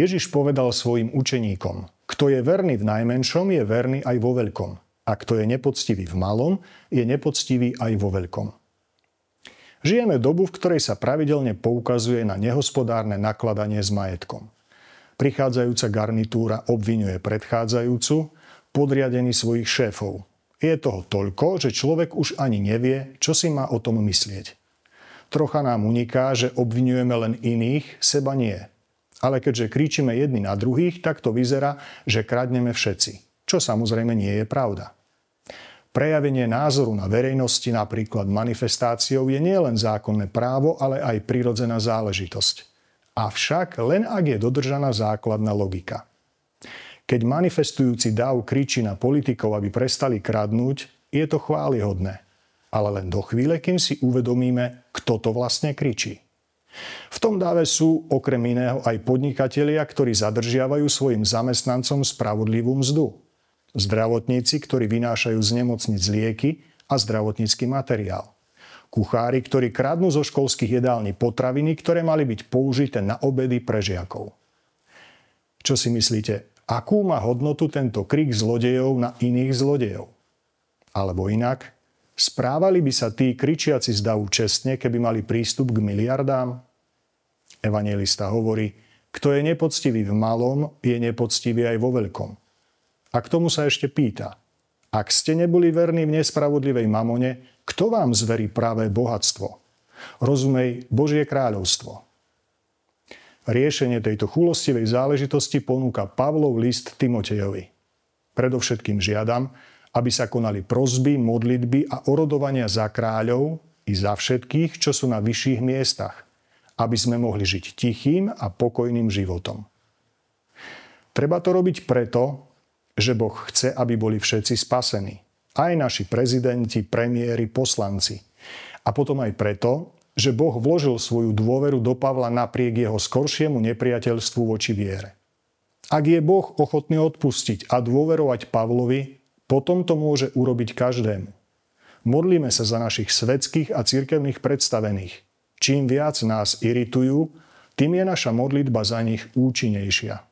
Ježiš povedal svojim učeníkom: kto je verný v najmenšom, je verný aj vo veľkom. A kto je nepoctivý v malom, je nepoctivý aj vo veľkom. Žijeme dobu, v ktorej sa pravidelne poukazuje na nehospodárne nakladanie s majetkom. Prichádzajúca garnitúra obviňuje predchádzajúcu, podriadený svojich šéfov. Je toho toľko, že človek už ani nevie, čo si má o tom myslieť. Trocha nám uniká, že obviňujeme len iných, seba nie. Ale keďže kričíme jedni na druhých, tak to vyzerá, že kradneme všetci. Čo samozrejme nie je pravda. Prejavenie názoru na verejnosti, napríklad manifestáciou, je nielen zákonné právo, ale aj prirodzená záležitosť. Avšak len ak je dodržaná základná logika. Keď manifestujúci dav kričí na politikov, aby prestali kradnúť, je to chválihodné. Ale len do chvíle, kým si uvedomíme, kto to vlastne kričí. V tom dáve sú okrem iného aj podnikatelia, ktorí zadržiavajú svojim zamestnancom spravodlivú mzdu. Zdravotníci, ktorí vynášajú z nemocnic lieky a zdravotnícky materiál. Kuchári, ktorí kradnú zo školských jedální potraviny, ktoré mali byť použité na obedy pre žiakov. Čo si myslíte, akú má hodnotu tento krik zlodejov na iných zlodejov? Alebo inak, správali by sa tí kričiaci z davu čestne, keby mali prístup k miliardám? Evanjelista hovorí: kto je nepoctivý v malom, je nepoctivý aj vo veľkom. A k tomu sa ešte pýta: ak ste neboli verní v nespravodlivej mamone, kto vám zverí pravé bohatstvo? Rozumej, Božie kráľovstvo. Riešenie tejto chúlostivej záležitosti ponúka Pavlov list Timotejovi. Predovšetkým žiadam, aby sa konali prosby, modlitby a orodovania za kráľov i za všetkých, čo sú na vyšších miestach, aby sme mohli žiť tichým a pokojným životom. Treba to robiť preto, že Boh chce, aby boli všetci spasení. Aj naši prezidenti, premiéri, poslanci. A potom aj preto, že Boh vložil svoju dôveru do Pavla napriek jeho skoršiemu nepriateľstvu voči viere. Ak je Boh ochotný odpustiť a dôverovať Pavlovi, potom to môže urobiť každému. Modlíme sa za našich svetských a cirkevných predstavených. Čím viac nás iritujú, tým je naša modlitba za nich účinnejšia.